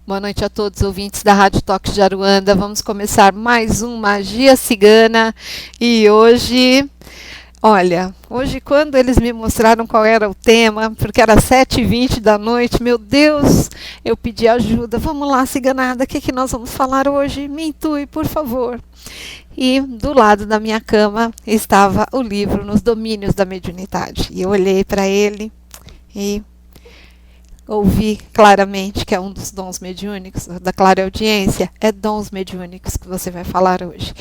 Boa noite a todos os ouvintes da Rádio Toque de Aruanda. Vamos começar mais um Magia Cigana. E hoje quando eles me mostraram qual era o tema, porque era 7h20 da noite, meu Deus, eu pedi ajuda. Vamos lá, ciganada, o que nós vamos falar hoje? Me intui, por favor. E do lado da minha cama estava o livro Nos Domínios da Mediunidade. E eu olhei para ele e ouvi claramente que é um dos dons mediúnicos, da clareaudiência, é dons mediúnicos que você vai falar hoje.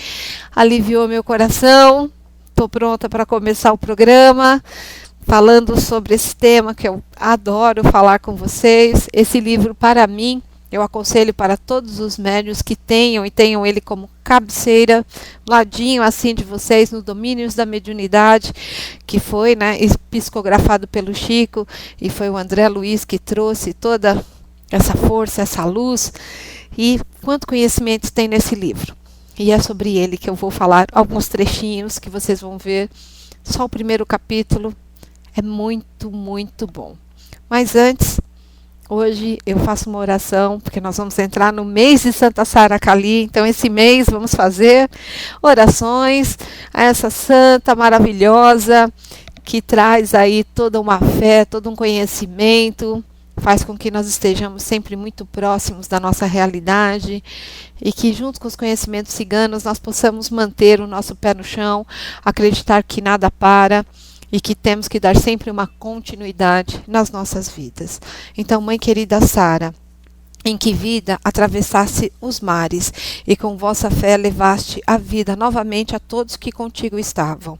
Aliviou meu coração, estou pronta para começar o programa, falando sobre esse tema que eu adoro falar com vocês. Esse livro, para mim, eu aconselho para todos os médiuns que tenham ele como cabeceira, ladinho assim de vocês, no Domínios da Mediunidade, que foi psicografado pelo Chico, e foi o André Luiz que trouxe toda essa força, essa luz, e quanto conhecimento tem nesse livro. E é sobre ele que eu vou falar alguns trechinhos que vocês vão ver. Só o primeiro capítulo é muito, muito bom. Mas antes, hoje eu faço uma oração, porque nós vamos entrar no mês de Santa Sara Kali. Então, esse mês vamos fazer orações a essa santa maravilhosa, que traz aí toda uma fé, todo um conhecimento, faz com que nós estejamos sempre muito próximos da nossa realidade, e que junto com os conhecimentos ciganos nós possamos manter o nosso pé no chão, acreditar que nada para, e que temos que dar sempre uma continuidade nas nossas vidas. Então, Mãe querida Sara, em que vida atravessasse os mares, e com vossa fé levaste a vida novamente a todos que contigo estavam.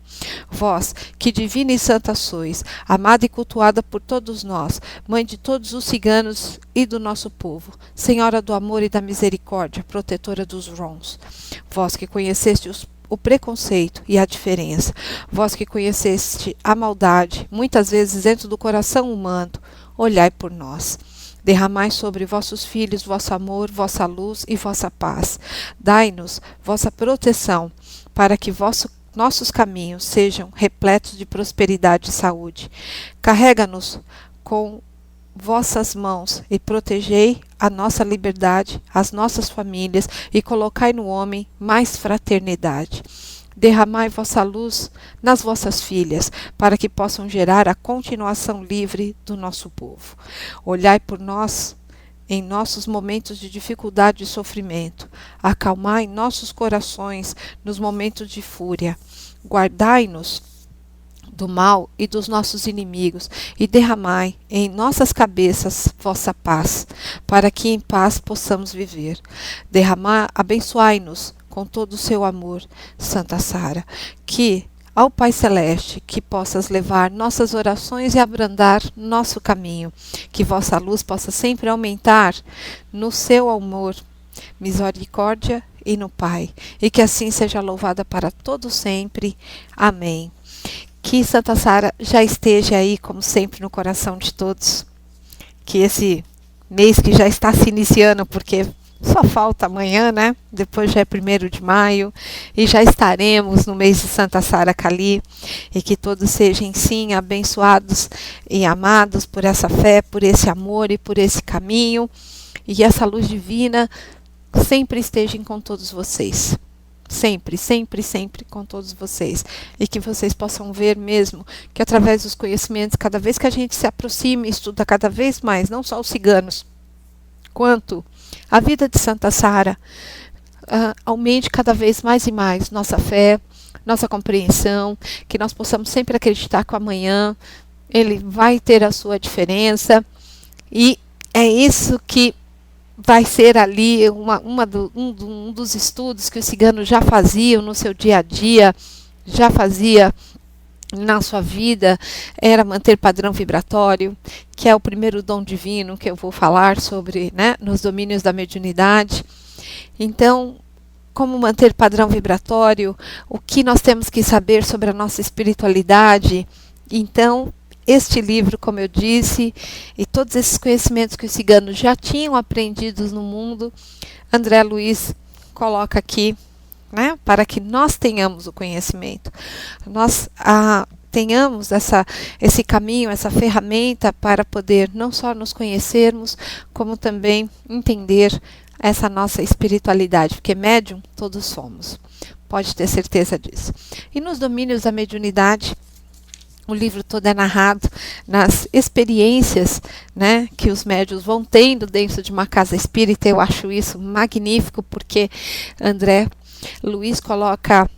Vós, que divina e santa sois, amada e cultuada por todos nós, Mãe de todos os ciganos e do nosso povo, Senhora do amor e da misericórdia, protetora dos Rons. Vós que conheceste o preconceito e a diferença, vós que conheceste a maldade, muitas vezes dentro do coração humano, olhai por nós. Derramai sobre vossos filhos vosso amor, vossa luz e vossa paz. Dai-nos vossa proteção, para que nossos caminhos sejam repletos de prosperidade e saúde. Carrega-nos com vossas mãos e protegei a nossa liberdade, as nossas famílias, e colocai no homem mais fraternidade. Derramai vossa luz nas vossas filhas, para que possam gerar a continuação livre do nosso povo. Olhai por nós em nossos momentos de dificuldade e sofrimento. Acalmai nossos corações nos momentos de fúria. Guardai-nos do mal e dos nossos inimigos, e derramai em nossas cabeças vossa paz, para que em paz possamos viver. Abençoai-nos com todo o seu amor, Santa Sara, que ao Pai Celeste, que possas levar nossas orações e abrandar nosso caminho, que vossa luz possa sempre aumentar no seu amor, misericórdia e no Pai, e que assim seja louvada para todo sempre. Amém. Que Santa Sara já esteja aí, como sempre, no coração de todos, que esse mês que já está se iniciando, porque só falta amanhã, né? Depois já é 1º de maio e já estaremos no mês de Santa Sara Kali, e que todos sejam sim abençoados e amados por essa fé, por esse amor e por esse caminho, e essa luz divina sempre esteja com todos vocês. Sempre, sempre, sempre com todos vocês, e que vocês possam ver mesmo que através dos conhecimentos, cada vez que a gente se aproxima e estuda cada vez mais, não só os ciganos, quanto a vida de Santa Sara, aumente cada vez mais e mais nossa fé, nossa compreensão, que nós possamos sempre acreditar que o amanhã ele vai ter a sua diferença, e é isso que vai ser ali um dos estudos que os ciganos já faziam no seu dia a dia, já fazia na sua vida, era manter padrão vibratório, que é o primeiro dom divino que eu vou falar sobre, nos domínios da mediunidade. Então, como manter padrão vibratório, o que nós temos que saber sobre a nossa espiritualidade. Então, este livro, como eu disse, e todos esses conhecimentos que os ciganos já tinham aprendidos no mundo, André Luiz coloca aqui, para que nós tenhamos o conhecimento. Nós tenhamos esse caminho, essa ferramenta para poder não só nos conhecermos, como também entender essa nossa espiritualidade, porque médium todos somos, pode ter certeza disso. E nos domínios da mediunidade, o livro todo é narrado nas experiências, né, que os médiuns vão tendo dentro de uma casa espírita. Eu acho isso magnífico, porque André Luiz coloca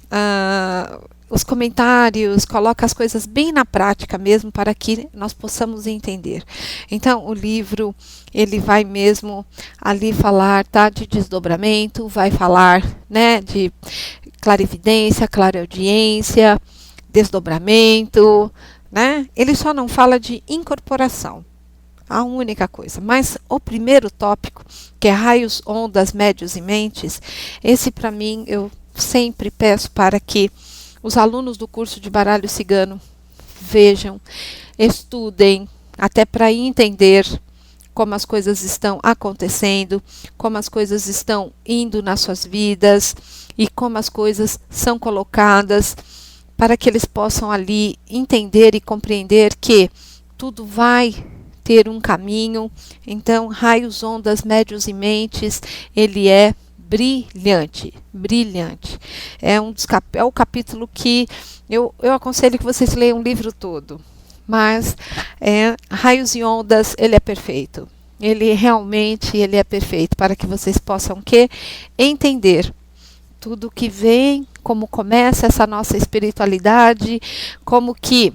os comentários, coloca as coisas bem na prática mesmo, para que nós possamos entender. Então, o livro, ele vai mesmo ali falar, tá, de desdobramento, vai falar, né, de clarividência, clareaudiência, desdobramento, né? Ele só não fala de incorporação, a única coisa. Mas o primeiro tópico, que é raios, ondas, médios e mentes, esse para mim eu sempre peço para que os alunos do curso de baralho cigano vejam, estudem, até para entender como as coisas estão acontecendo, como as coisas estão indo nas suas vidas e como as coisas são colocadas, para que eles possam ali entender e compreender que tudo vai ter um caminho. Então, raios, ondas, médios e mentes, ele é brilhante, brilhante. É o capítulo que eu aconselho que vocês leiam o livro todo, mas raios e ondas, ele é perfeito. Ele realmente é perfeito, para que vocês possam entender tudo que vem, como começa essa nossa espiritualidade, como que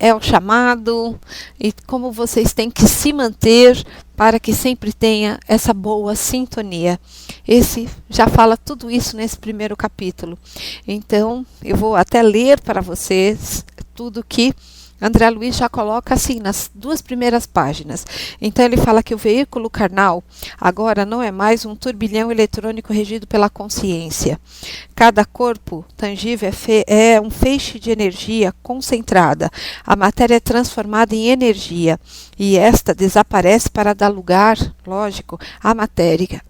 é o chamado e como vocês têm que se manter para que sempre tenha essa boa sintonia. Esse já fala tudo isso nesse primeiro capítulo. Então, eu vou até ler para vocês tudo que André Luiz já coloca assim nas 2 primeiras páginas. Então ele fala que o veículo carnal agora não é mais um turbilhão eletrônico regido pela consciência. Cada corpo tangível é um feixe de energia concentrada. A matéria é transformada em energia e esta desaparece para dar lugar, lógico, à matéria.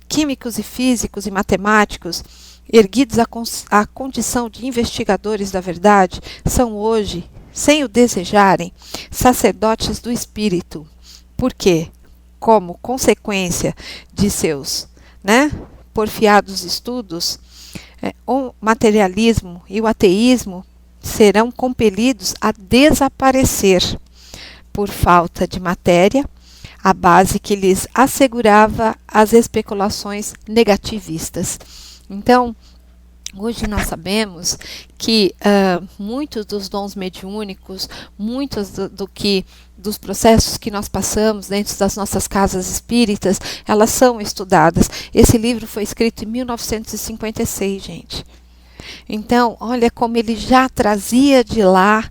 Químicos e físicos e matemáticos, erguidos à condição de investigadores da verdade, são hoje, sem o desejarem, sacerdotes do espírito. Por quê? Como consequência de seus porfiados estudos, o materialismo e o ateísmo serão compelidos a desaparecer por falta de matéria, a base que lhes assegurava as especulações negativistas. Então, hoje nós sabemos que muitos dos dons mediúnicos, muitos dos processos que nós passamos dentro das nossas casas espíritas, elas são estudadas. Esse livro foi escrito em 1956, gente. Então, olha como ele já trazia de lá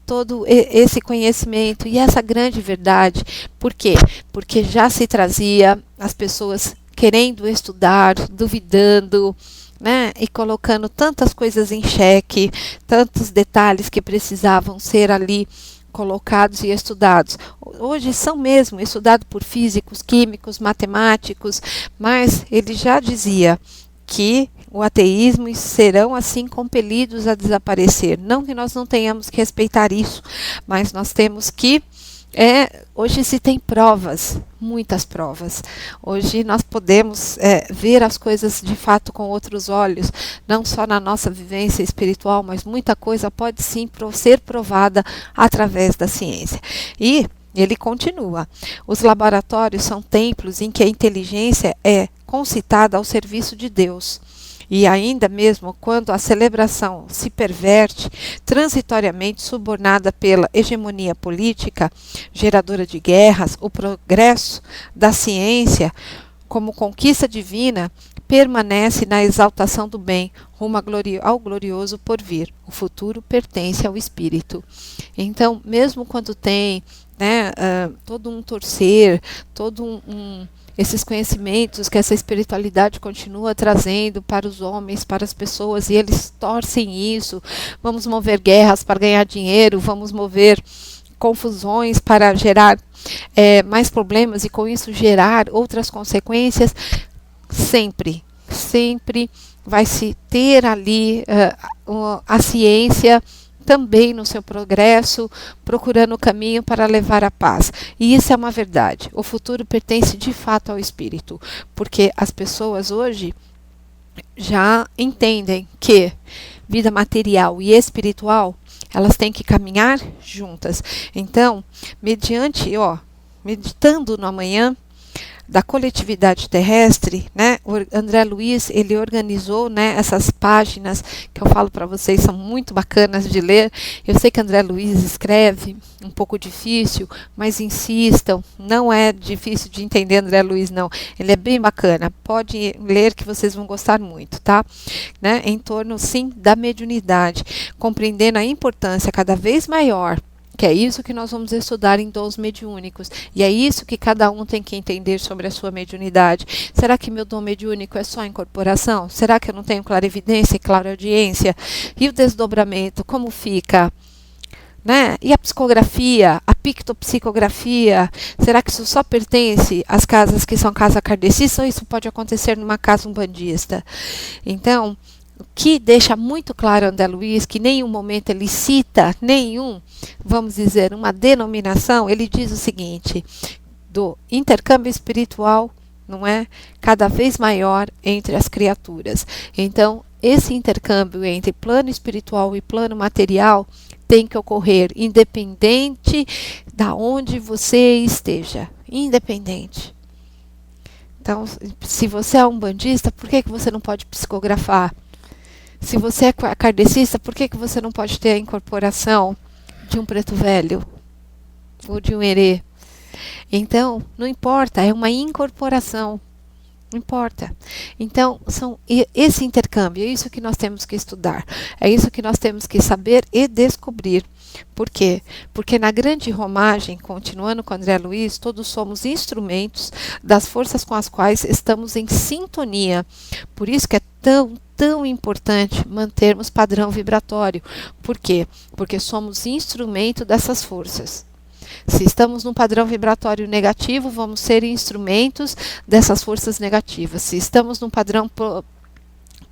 todo esse conhecimento e essa grande verdade. Por quê? Porque já se trazia as pessoas querendo estudar, duvidando, e colocando tantas coisas em xeque, tantos detalhes que precisavam ser ali colocados e estudados. Hoje são mesmo estudados por físicos, químicos, matemáticos, mas ele já dizia que o ateísmo serão assim compelidos a desaparecer. Não que nós não tenhamos que respeitar isso, mas nós temos que hoje se tem provas, muitas provas. Hoje nós podemos ver as coisas de fato com outros olhos, não só na nossa vivência espiritual, mas muita coisa pode sim ser provada através da ciência. E ele continua: os laboratórios são templos em que a inteligência é concitada ao serviço de Deus. E ainda mesmo quando a celebração se perverte, transitoriamente subornada pela hegemonia política, geradora de guerras, o progresso da ciência, como conquista divina, permanece na exaltação do bem, rumo ao glorioso porvir. O futuro pertence ao espírito. Então, mesmo quando tem todo um torcer, todo esses conhecimentos que essa espiritualidade continua trazendo para os homens, para as pessoas, e eles torcem isso. Vamos mover guerras para ganhar dinheiro, vamos mover confusões para gerar mais problemas e com isso gerar outras consequências. Sempre vai se ter ali a ciência também no seu progresso, procurando o caminho para levar a paz. E isso é uma verdade. O futuro pertence de fato ao espírito, porque as pessoas hoje já entendem que vida material e espiritual, elas têm que caminhar juntas. Então, meditando no amanhã da coletividade terrestre, né? O André Luiz, ele organizou, né, essas páginas que eu falo para vocês, são muito bacanas de ler. Eu sei que André Luiz escreve um pouco difícil, mas insistam, não é difícil de entender André Luiz, não. Ele é bem bacana, pode ler que vocês vão gostar muito, tá? Né? Em torno, sim, da mediunidade, compreendendo a importância cada vez maior, que é isso que nós vamos estudar em dons mediúnicos. E é isso que cada um tem que entender sobre a sua mediunidade. Será que meu dom mediúnico é só incorporação? Será que eu não tenho clarividência e clareaudiência? E o desdobramento, como fica? Né? E a psicografia, a pictopsicografia, será que isso só pertence às casas que são casa kardecista ou isso pode acontecer numa casa umbandista? Então, o que deixa muito claro André Luiz, que em nenhum momento ele cita vamos dizer, uma denominação, ele diz o seguinte, do intercâmbio espiritual, não é? Cada vez maior entre as criaturas. Então, esse intercâmbio entre plano espiritual e plano material tem que ocorrer independente da onde você esteja, independente. Então, se você é umbandista, por que você não pode psicografar? Se você é kardecista, por que você não pode ter a incorporação de um preto velho ou de um herê? Então, não importa, é uma incorporação. Não importa. Então, esse intercâmbio, é isso que nós temos que estudar. É isso que nós temos que saber e descobrir. Por quê? Porque na grande romagem, continuando com André Luiz, todos somos instrumentos das forças com as quais estamos em sintonia. Por isso que é tão importante mantermos padrão vibratório. Por quê? Porque somos instrumento dessas forças. Se estamos num padrão vibratório negativo, vamos ser instrumentos dessas forças negativas. Se estamos num padrão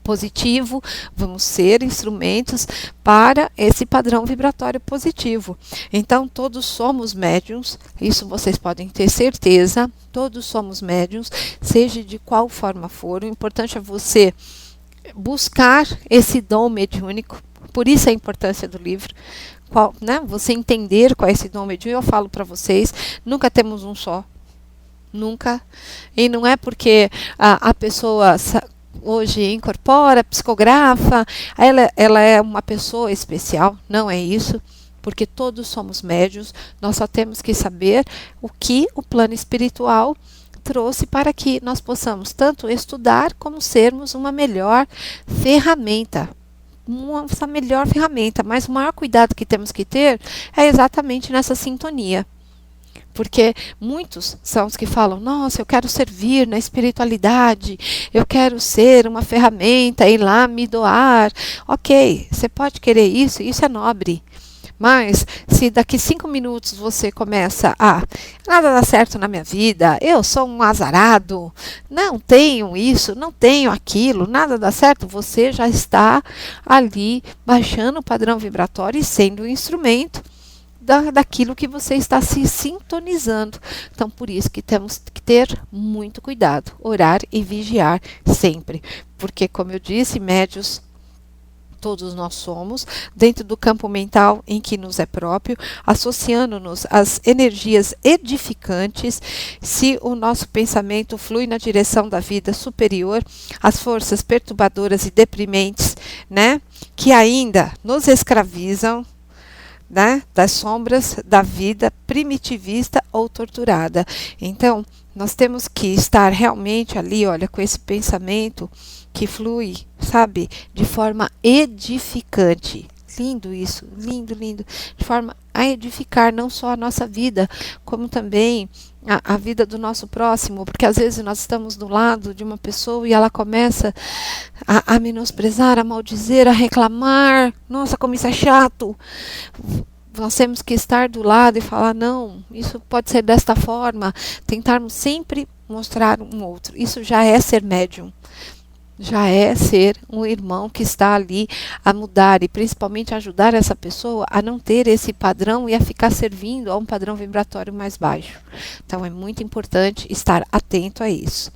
positivo, vamos ser instrumentos para esse padrão vibratório positivo. Então, todos somos médiuns, isso vocês podem ter certeza, todos somos médiuns, seja de qual forma for. O importante é você buscar esse dom mediúnico, por isso a importância do livro. Você entender qual é esse dom mediúnico. Eu falo para vocês, nunca temos um só, nunca, e não é porque a pessoa hoje incorpora, psicografa, ela é uma pessoa especial, não é isso, porque todos somos médiuns, nós só temos que saber o que o plano espiritual trouxe para que nós possamos tanto estudar como sermos uma melhor ferramenta. Essa melhor ferramenta, mas o maior cuidado que temos que ter é exatamente nessa sintonia. Porque muitos são os que falam, nossa, eu quero servir na espiritualidade, eu quero ser uma ferramenta, ir lá me doar. Ok, você pode querer isso é nobre. Mas se daqui 5 minutos você começa nada dá certo na minha vida, eu sou um azarado, não tenho isso, não tenho aquilo, nada dá certo, você já está ali baixando o padrão vibratório e sendo um instrumento daquilo que você está se sintonizando. Então, por isso que temos que ter muito cuidado, orar e vigiar sempre. Porque, como eu disse, médios todos nós somos, dentro do campo mental em que nos é próprio, associando-nos às energias edificantes, se o nosso pensamento flui na direção da vida superior, as forças perturbadoras e deprimentes, né, que ainda nos escravizam, né, das sombras da vida primitivista ou torturada. Então, nós temos que estar realmente ali, olha, com esse pensamento que flui, sabe, de forma edificante. Lindo isso, lindo, lindo. De forma a edificar não só a nossa vida, como também a vida do nosso próximo, porque às vezes nós estamos do lado de uma pessoa e ela começa a menosprezar, a maldizer, a reclamar. Nossa, como isso é chato. Nós temos que estar do lado e falar, não, isso pode ser desta forma. Tentarmos sempre mostrar um outro. Isso já é ser médium. já é ser um irmão que está ali a mudar e principalmente ajudar essa pessoa a não ter esse padrão e a ficar servindo a um padrão vibratório mais baixo. Então é muito importante estar atento a isso,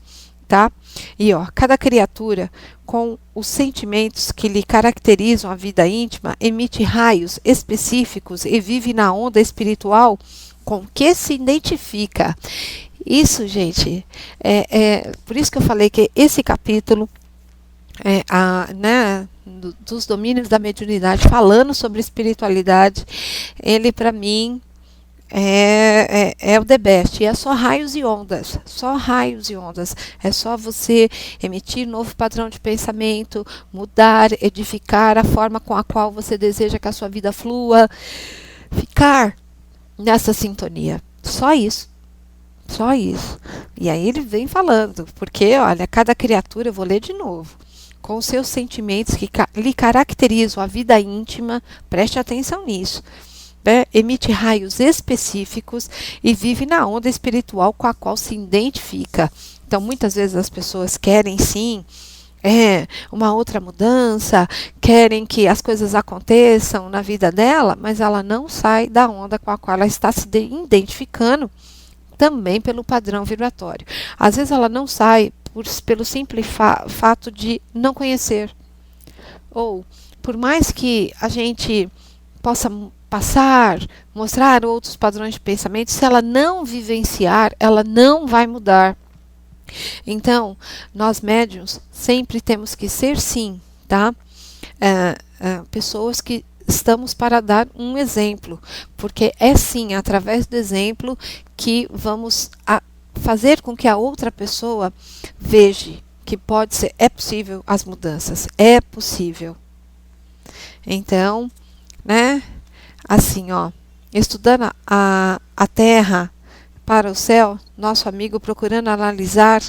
tá? E ó, cada criatura com os sentimentos que lhe caracterizam a vida íntima emite raios específicos e vive na onda espiritual com que se identifica. Isso, gente, por isso que eu falei que esse capítulo dos domínios da mediunidade, falando sobre espiritualidade, ele para mim é o the best. E é só raios e ondas, só raios e ondas. É só você emitir novo padrão de pensamento, mudar, edificar a forma com a qual você deseja que a sua vida flua, ficar nessa sintonia. Só isso. Só isso. E aí ele vem falando, porque, olha, cada criatura, eu vou ler de novo, com os seus sentimentos que lhe caracterizam a vida íntima, preste atenção nisso, né? Emite raios específicos e vive na onda espiritual com a qual se identifica. Então, muitas vezes as pessoas querem, sim, uma outra mudança, querem que as coisas aconteçam na vida dela, mas ela não sai da onda com a qual ela está se identificando, também pelo padrão vibratório. Às vezes ela não sai pelo simples fato de não conhecer. Ou, por mais que a gente possa mostrar outros padrões de pensamento, se ela não vivenciar, ela não vai mudar. Então, nós médiuns sempre temos que ser, sim, tá? Pessoas que estamos para dar um exemplo, porque é sim através do exemplo que vamos fazer com que a outra pessoa veja que é possível as mudanças, é possível. Então, né, assim, ó, estudando a Terra para o céu, nosso amigo procurando analisar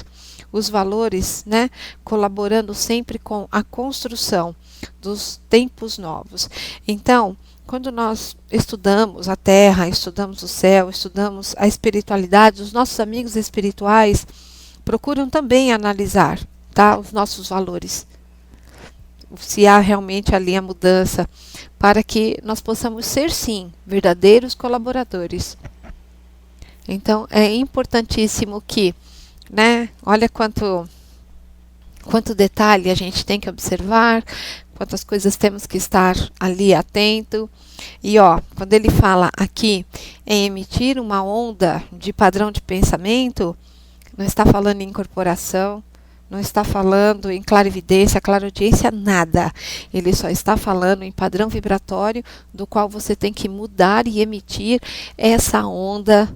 os valores, né, colaborando sempre com a construção dos tempos novos. Então, quando nós estudamos a Terra, estudamos o céu, estudamos a espiritualidade, os nossos amigos espirituais procuram também analisar, tá, os nossos valores, se há realmente ali a mudança, para que nós possamos ser, sim, verdadeiros colaboradores. Então, é importantíssimo que, né, olha quanto detalhe a gente tem que observar, quantas coisas temos que estar ali atento. E ó, quando ele fala aqui em emitir uma onda de padrão de pensamento, não está falando em incorporação, não está falando em clarividência, clareaudiência, nada. Ele só está falando em padrão vibratório, do qual você tem que mudar e emitir essa onda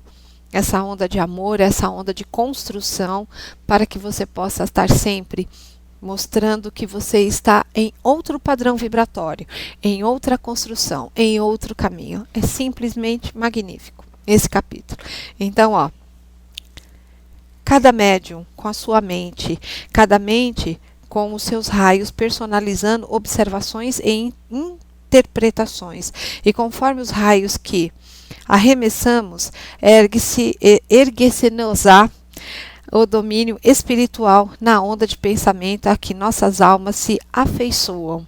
de amor, essa onda de construção, para que você possa estar sempre mostrando que você está em outro padrão vibratório, em outra construção, em outro caminho. É simplesmente magnífico esse capítulo. Então, ó, cada médium com a sua mente, cada mente com os seus raios, personalizando observações e interpretações. E conforme os raios que arremessamos, ergue-se-nos-á o domínio espiritual na onda de pensamento a que nossas almas se afeiçoam.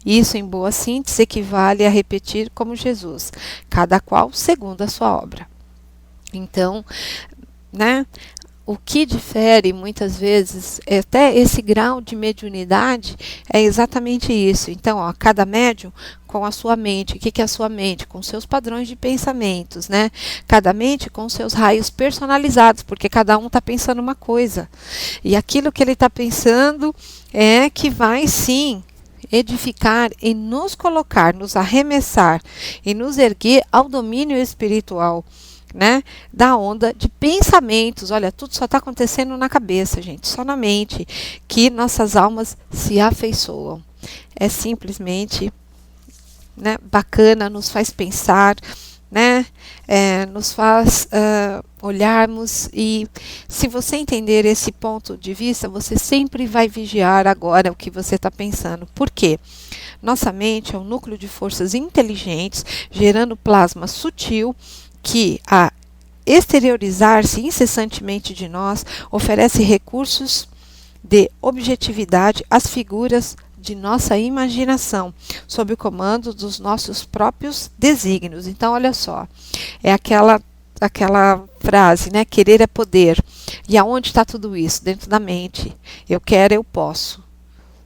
Isso, em boa síntese, equivale a repetir como Jesus, cada qual segundo a sua obra. Então, né, o que difere muitas vezes, até esse grau de mediunidade, é exatamente isso. Então, ó, cada médium com a sua mente. O que é a sua mente? Com seus padrões de pensamentos, né? Cada mente com seus raios personalizados, porque cada um está pensando uma coisa. E aquilo que ele está pensando é que vai, sim, edificar e nos colocar, nos arremessar e nos erguer ao domínio espiritual, né, da onda de pensamentos. Olha, tudo só está acontecendo na cabeça, gente, só na mente, que nossas almas se afeiçoam. É simplesmente, né, bacana, nos faz pensar, né, nos faz olharmos, e se você entender esse ponto de vista, você sempre vai vigiar agora o que você está pensando. Por quê? Nossa mente é um núcleo de forças inteligentes, gerando plasma sutil, que, a exteriorizar-se incessantemente de nós, oferece recursos dê objetividade às figuras de nossa imaginação, sob o comando dos nossos próprios desígnios. Então, olha só, é aquela frase, né? Querer é poder. E aonde está tudo isso? Dentro da mente. Eu quero, eu posso.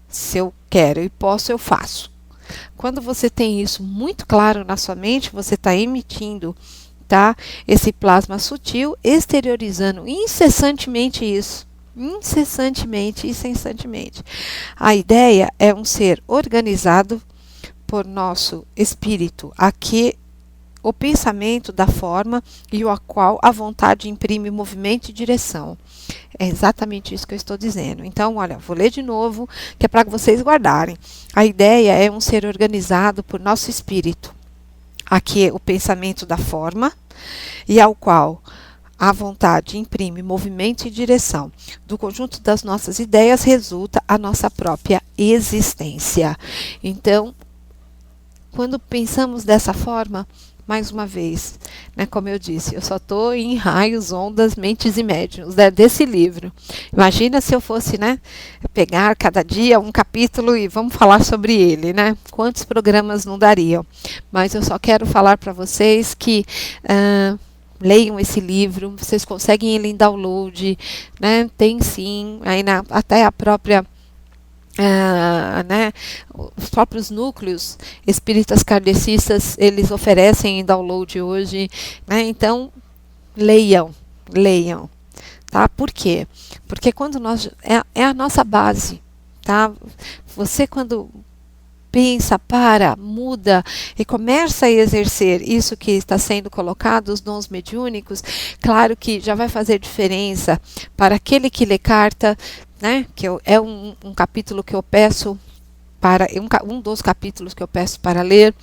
Se eu quero e posso, eu faço. Quando você tem isso muito claro na sua mente, você está emitindo, tá, esse plasma sutil, exteriorizando incessantemente isso. Incessantemente. A ideia é um ser organizado por nosso espírito, aqui o pensamento da forma e o qual a vontade imprime movimento e direção. É exatamente isso que eu estou dizendo. Então, olha, vou ler de novo, que é para vocês guardarem. A ideia é um ser organizado por nosso espírito, aqui o pensamento da forma e ao qual a vontade imprime movimento e direção. Do conjunto das nossas ideias resulta a nossa própria existência. Então, quando pensamos dessa forma, mais uma vez, né, como eu disse, eu só estou em raios, ondas, mentes e médiuns, né, desse livro. Imagina se eu fosse, né, pegar cada dia um capítulo e vamos falar sobre ele, né? Quantos programas não dariam? Mas eu só quero falar para vocês que leiam esse livro, vocês conseguem ele em download, né? Tem sim, aí até a própria né, os próprios núcleos espíritas kardecistas, eles oferecem em download hoje, né? Então leiam, tá? Por quê? Porque quando nós é a nossa base, tá? Você quando pensa, para, muda e começa a exercer isso que está sendo colocado, os dons mediúnicos, claro que já vai fazer diferença para aquele que lê carta, né? Que é um capítulo que eu peço para, um dos capítulos que eu peço para ler.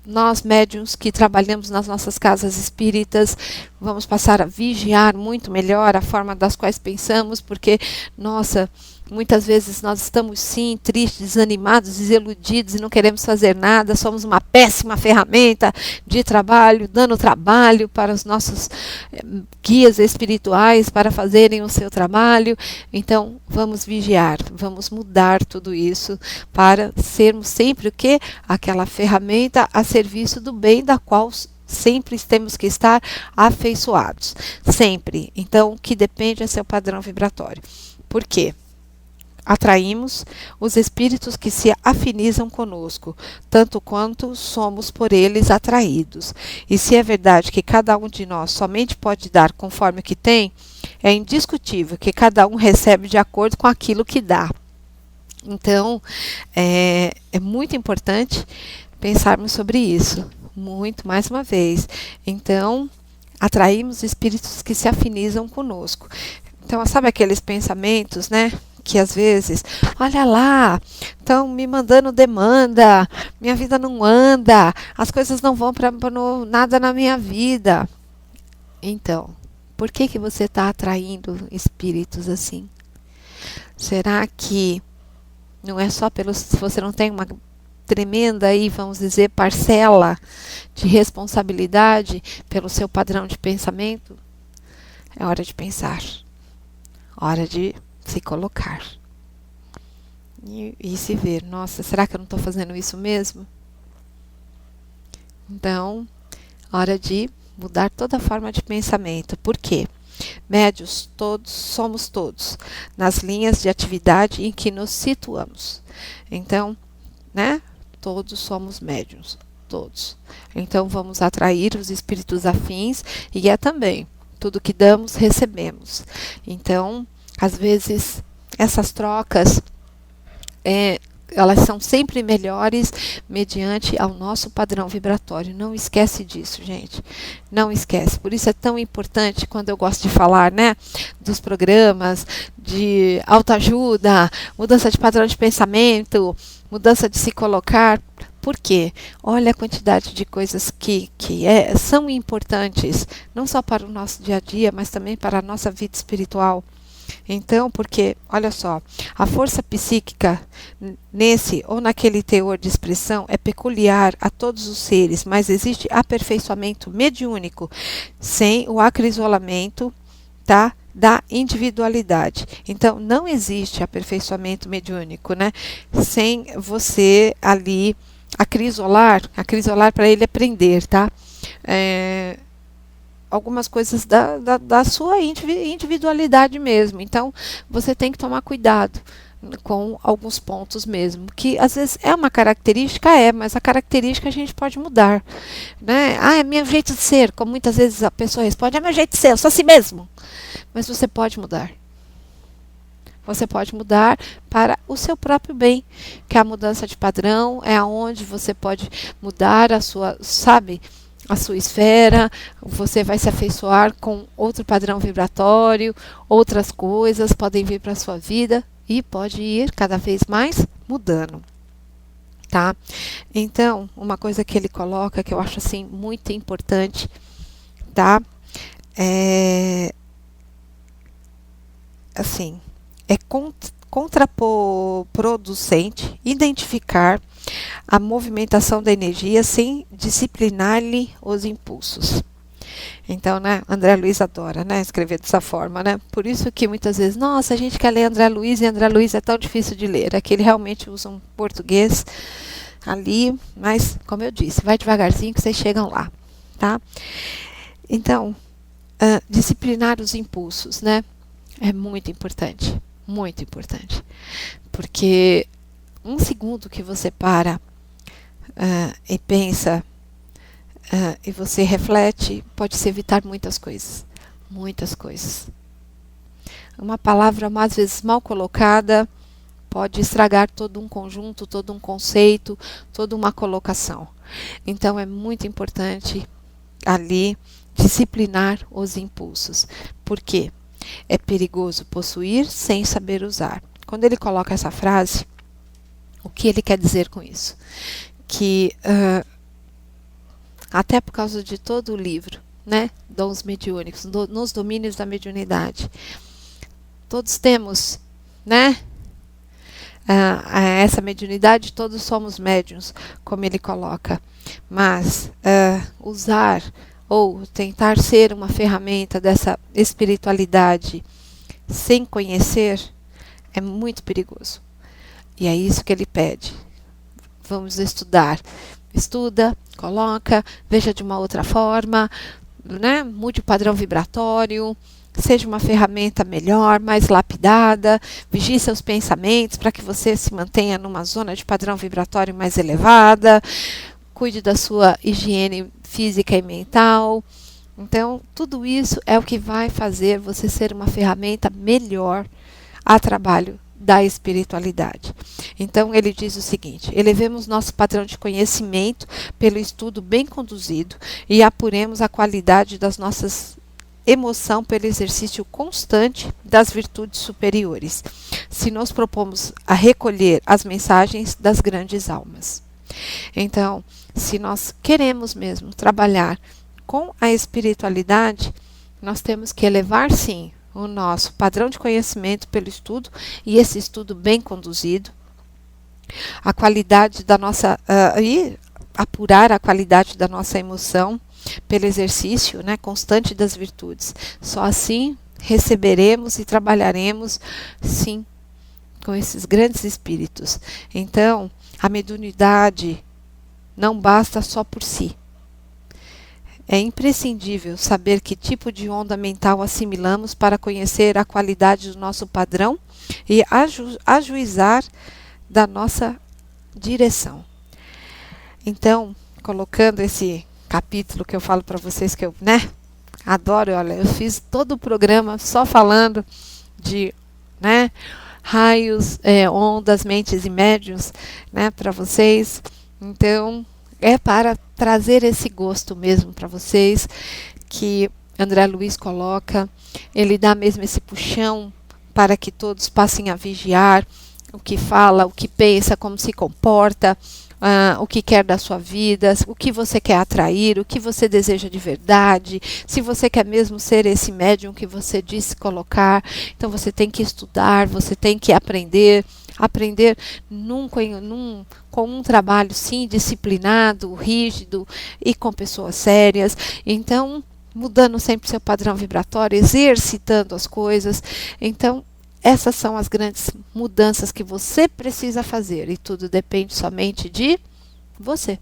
Nós médiuns que trabalhamos nas nossas casas espíritas, vamos passar a vigiar muito melhor a forma das quais pensamos, porque, nossa, muitas vezes nós estamos sim tristes, desanimados, desiludidos e não queremos fazer nada, somos uma péssima ferramenta de trabalho, dando trabalho para os nossos guias espirituais para fazerem o seu trabalho. Então vamos vigiar, vamos mudar tudo isso para sermos sempre o quê? Aquela ferramenta a serviço do bem da qual sempre temos que estar afeiçoados, sempre. Então o que depende é seu padrão vibratório. Por quê? Atraímos os espíritos que se afinizam conosco, tanto quanto somos por eles atraídos. E se é verdade que cada um de nós somente pode dar conforme o que tem, é indiscutível que cada um recebe de acordo com aquilo que dá. Então, é muito importante pensarmos sobre isso, muito, mais uma vez. Então, atraímos espíritos que se afinizam conosco. Então, sabe aqueles pensamentos, né? Que às vezes, olha lá, estão me mandando demanda, minha vida não anda, as coisas não vão para nada na minha vida. Então, por que você está atraindo espíritos assim? Será que não é só se você não tem uma tremenda aí, vamos dizer, parcela de responsabilidade pelo seu padrão de pensamento? É hora de pensar, hora de se colocar e se ver, nossa, será que eu não estou fazendo isso mesmo? Então, hora de mudar toda a forma de pensamento. Por quê? Médios somos todos nas linhas de atividade em que nos situamos. Então, né? Todos somos médiuns, todos. Então vamos atrair os espíritos afins e é também tudo que damos, recebemos. Então, às vezes, essas trocas, elas são sempre melhores mediante ao nosso padrão vibratório. Não esquece disso, gente. Não esquece. Por isso é tão importante quando eu gosto de falar, né, dos programas de autoajuda, mudança de padrão de pensamento, mudança de se colocar. Por quê? Olha a quantidade de coisas que são importantes, não só para o nosso dia a dia, mas também para a nossa vida espiritual. Então, porque, olha só, a força psíquica nesse ou naquele teor de expressão é peculiar a todos os seres, mas existe aperfeiçoamento mediúnico sem o acrisolamento, tá? da individualidade. Então, não existe aperfeiçoamento mediúnico, né? Sem você ali acrisolar para ele aprender, tá? Algumas coisas da sua individualidade mesmo. Então, você tem que tomar cuidado com alguns pontos mesmo, que às vezes é uma característica, mas a característica a gente pode mudar, né? É meu jeito de ser, como muitas vezes a pessoa responde, é meu jeito de ser, eu sou assim mesmo. Mas você pode mudar. Você pode mudar para o seu próprio bem, que a mudança de padrão é aonde você pode mudar a sua, sabe, a sua esfera, você vai se afeiçoar com outro padrão vibratório, outras coisas podem vir para a sua vida e pode ir cada vez mais mudando, tá? Então, uma coisa que ele coloca que eu acho assim muito importante, tá? Assim, é contraproducente identificar a movimentação da energia sem disciplinar-lhe os impulsos. Então, né, André Luiz adora, né, escrever dessa forma, né? Por isso que muitas vezes, nossa, a gente quer ler André Luiz e André Luiz é tão difícil de ler. É que ele realmente usa um português ali, mas, como eu disse, vai devagarzinho que vocês chegam lá, tá? Então, disciplinar os impulsos, né? É muito importante, porque um segundo que você para e pensa e você reflete, pode se evitar muitas coisas. Uma palavra, às vezes, mal colocada, pode estragar todo um conjunto, todo um conceito, toda uma colocação. Então, é muito importante ali disciplinar os impulsos. Por quê? É perigoso possuir sem saber usar. Quando ele coloca essa frase, o que ele quer dizer com isso? Que até por causa de todo o livro, né, dons mediúnicos, nos domínios da mediunidade, todos temos, né, essa mediunidade, todos somos médiuns, como ele coloca, mas usar ou tentar ser uma ferramenta dessa espiritualidade sem conhecer é muito perigoso. E é isso que ele pede. Vamos estudar. Estuda, coloca, veja de uma outra forma, né? Mude o padrão vibratório, seja uma ferramenta melhor, mais lapidada, vigie seus pensamentos para que você se mantenha numa zona de padrão vibratório mais elevada, cuide da sua higiene física e mental. Então, tudo isso é o que vai fazer você ser uma ferramenta melhor a trabalho da espiritualidade. Então, ele diz o seguinte: elevemos nosso padrão de conhecimento pelo estudo bem conduzido e apuremos a qualidade das nossas emoções pelo exercício constante das virtudes superiores, se nos propomos a recolher as mensagens das grandes almas. Então, se nós queremos mesmo trabalhar com a espiritualidade, nós temos que elevar, sim, o nosso padrão de conhecimento pelo estudo, e esse estudo bem conduzido, a qualidade da nossa, e apurar a qualidade da nossa emoção pelo exercício, né, constante das virtudes. Só assim receberemos e trabalharemos, sim, com esses grandes espíritos. Então, a mediunidade não basta só por si. É imprescindível saber que tipo de onda mental assimilamos para conhecer a qualidade do nosso padrão e ajuizar da nossa direção. Então, colocando esse capítulo que eu falo para vocês que eu, né, adoro, olha, eu fiz todo o programa só falando de, né, raios, ondas, mentes e médiuns, né, para vocês. Então, é para trazer esse gosto mesmo para vocês, que André Luiz coloca. Ele dá mesmo esse puxão para que todos passem a vigiar o que fala, o que pensa, como se comporta, o que quer da sua vida, o que você quer atrair, o que você deseja de verdade, se você quer mesmo ser esse médium que você disse colocar. Então você tem que estudar, você tem que aprender com um trabalho sim disciplinado, rígido e com pessoas sérias. Então mudando sempre seu padrão vibratório, exercitando as coisas. Então, essas são as grandes mudanças que você precisa fazer e tudo depende somente de você.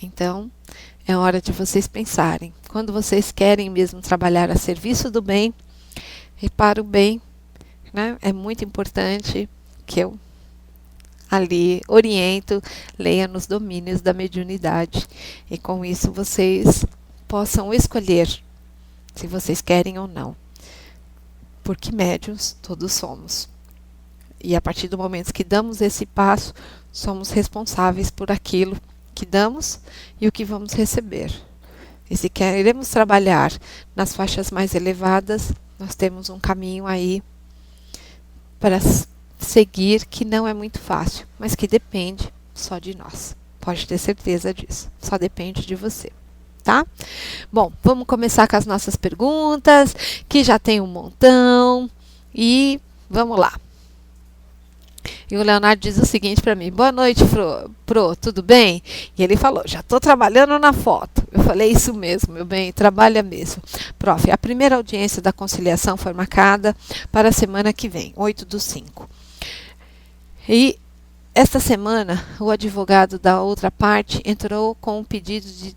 Então, é hora de vocês pensarem. Quando vocês querem mesmo trabalhar a serviço do bem e para o bem, né, é muito importante que eu ali oriento, leia nos domínios da mediunidade. E com isso vocês possam escolher se vocês querem ou não. Porque médiuns todos somos. E a partir do momento que damos esse passo, somos responsáveis por aquilo que damos e o que vamos receber. E se queremos trabalhar nas faixas mais elevadas, nós temos um caminho aí para seguir que não é muito fácil, mas que depende só de nós. Pode ter certeza disso. Só depende de você, tá? Bom, vamos começar com as nossas perguntas, que já tem um montão, e vamos lá. E o Leonardo diz o seguinte para mim: boa noite, Pro, tudo bem? E ele falou: já estou trabalhando na foto. Eu falei: isso mesmo, meu bem, trabalha mesmo. Prof, a primeira audiência da conciliação foi marcada para a semana que vem, 8/5. E esta semana, o advogado da outra parte entrou com um pedido de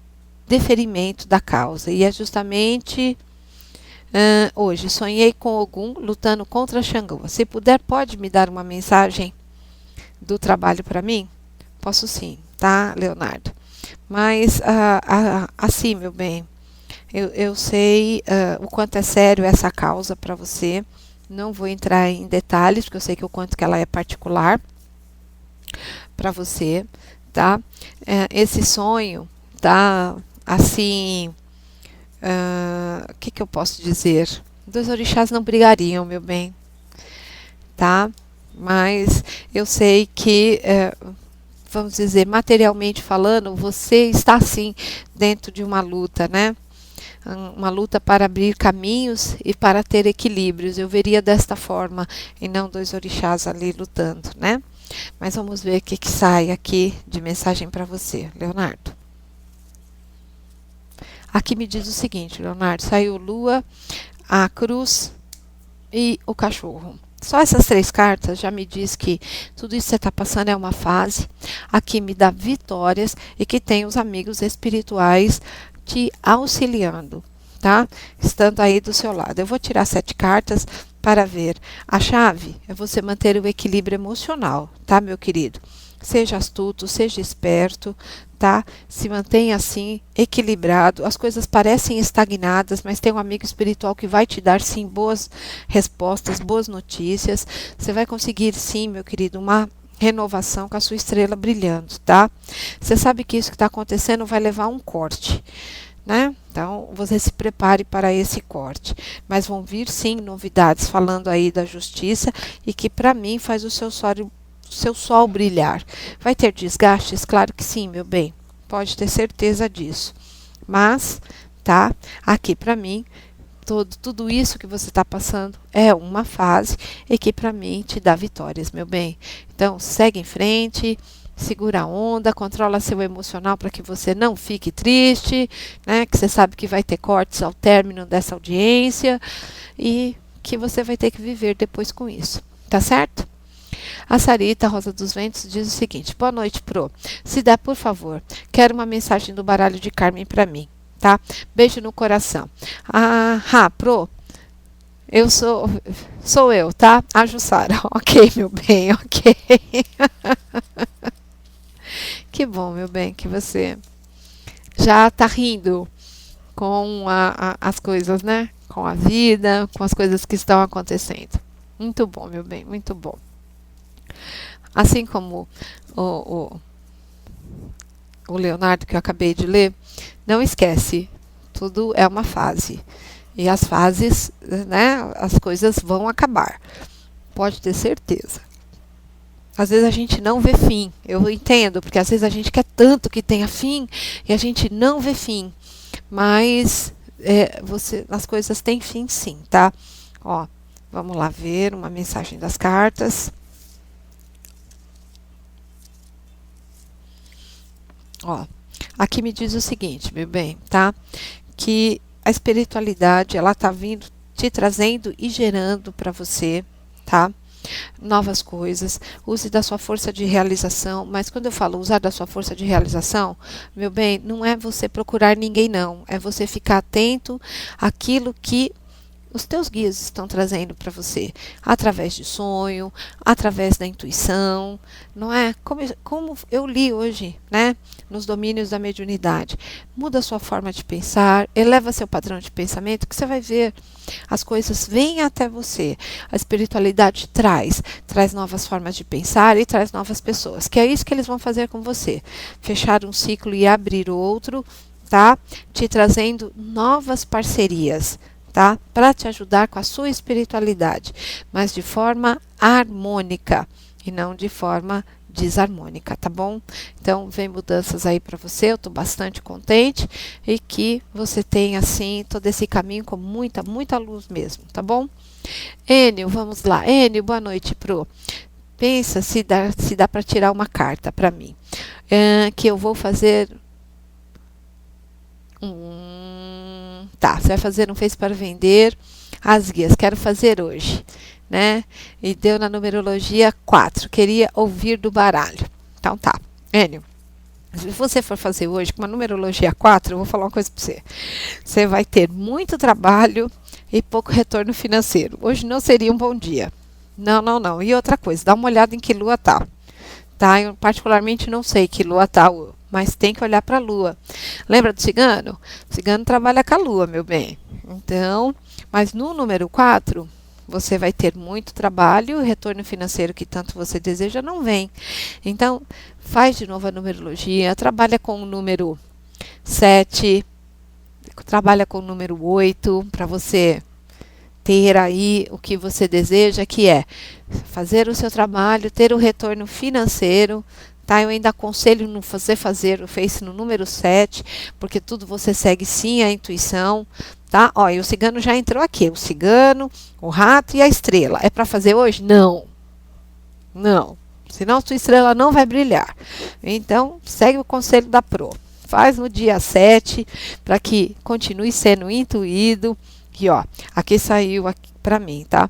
deferimento da causa. E é justamente hoje. Sonhei com Ogum lutando contra Xangô. Se puder, pode me dar uma mensagem do trabalho para mim? Posso sim, tá, Leonardo? Mas, assim, meu bem, eu sei o quanto é sério essa causa para você. Não vou entrar em detalhes, porque eu sei que o quanto que ela é particular para você, tá? Esse sonho, tá? Assim, o que eu posso dizer? Dois orixás não brigariam, meu bem, tá? Mas eu sei que, vamos dizer, materialmente falando, você está sim dentro de uma luta, né? Uma luta para abrir caminhos e para ter equilíbrios. Eu veria desta forma e não dois orixás ali lutando, né? Mas vamos ver o que sai aqui de mensagem para você, Leonardo. Aqui me diz o seguinte, Leonardo: saiu Lua, a cruz e o cachorro. Só essas 3 cartas já me diz que tudo isso que você está passando é uma fase. Aqui me dá vitórias e que tem os amigos espirituais te auxiliando, tá? Estando aí do seu lado. Eu vou tirar 7 cartas para ver. A chave é você manter o equilíbrio emocional, tá, meu querido? Seja astuto, seja esperto, tá? Se mantenha assim, equilibrado. As coisas parecem estagnadas, mas tem um amigo espiritual que vai te dar sim boas respostas, boas notícias. Você vai conseguir sim, meu querido, uma renovação com a sua estrela brilhando, tá? Você sabe que isso que está acontecendo vai levar a um corte, né? Então, você se prepare para esse corte. Mas vão vir sim novidades falando aí da justiça e que para mim faz o seu sol brilhar. Vai ter desgastes? Claro que sim, meu bem. Pode ter certeza disso. Mas, tá? Aqui para mim, tudo isso que você está passando é uma fase e que para mim te dá vitórias, meu bem. Então, segue em frente, segura a onda, controla seu emocional para que você não fique triste, né? Que você sabe que vai ter cortes ao término dessa audiência e que você vai ter que viver depois com isso, tá certo? A Sarita Rosa dos Ventos diz o seguinte: boa noite, Pro. Se der, por favor, quero uma mensagem do baralho de Carmen para mim, tá? Beijo no coração. Pro, eu sou eu, tá? A Jussara. Ok, meu bem, ok. Que bom, meu bem, que você já tá rindo com as coisas, né? Com a vida, com as coisas que estão acontecendo. Muito bom, meu bem, muito bom. Assim como o Leonardo que eu acabei de ler, não esquece, tudo é uma fase. E as fases, né, as coisas vão acabar. Pode ter certeza. Às vezes a gente não vê fim. Eu entendo, porque às vezes a gente quer tanto que tenha fim e a gente não vê fim. Mas as coisas têm fim sim, tá? Ó, vamos lá ver uma mensagem das cartas. Ó, Aqui me diz o seguinte, meu bem, tá? Que a espiritualidade, ela tá vindo, te trazendo e gerando para você, tá? Novas coisas, use da sua força de realização, mas quando eu falo usar da sua força de realização, meu bem, não é você procurar ninguém não, é você ficar atento àquilo que os teus guias estão trazendo para você, através de sonho, através da intuição, não é? Como eu li hoje, né? Nos domínios da mediunidade. Muda a sua forma de pensar, eleva seu padrão de pensamento, que você vai ver. As coisas vêm até você. A espiritualidade traz novas formas de pensar e traz novas pessoas, que é isso que eles vão fazer com você. Fechar um ciclo e abrir outro, tá? Te trazendo novas parcerias, tá? Para te ajudar com a sua espiritualidade, mas de forma harmônica e não de forma desarmônica, tá bom? Então, vem mudanças aí para você, eu estou bastante contente e que você tenha, assim, todo esse caminho com muita, muita luz mesmo, tá bom? Enio, vamos lá. Enio, boa noite, Pro. Pensa se dá para tirar uma carta para mim, que eu vou fazer tá, você vai fazer um Fez para Vender as guias. Quero fazer hoje, né? E deu na numerologia 4. Queria ouvir do baralho. Então tá. Enio, se você for fazer hoje com uma numerologia 4, eu vou falar uma coisa para você. Você vai ter muito trabalho e pouco retorno financeiro. Hoje não seria um bom dia. Não, não, não. E outra coisa, dá uma olhada em que lua tá. Tá? Eu particularmente não sei que lua tá, mas tem que olhar para a lua. Lembra do cigano? O cigano trabalha com a lua, meu bem. Então, mas no número 4, você vai ter muito trabalho, o retorno financeiro que tanto você deseja não vem. Então, faz de novo a numerologia, trabalha com o número 7, trabalha com o número 8, para você ter aí o que você deseja, que é fazer o seu trabalho, ter o retorno financeiro, tá? Eu ainda aconselho não fazer o Face no número 7, porque tudo você segue sim a intuição, tá? Ó, e o cigano já entrou aqui, o cigano, o rato e a estrela. É para fazer hoje? Não. Não. Senão sua estrela não vai brilhar. Então, segue o conselho da Pro. Faz no dia 7, para que continue sendo intuído. E ó, aqui saiu para mim, tá?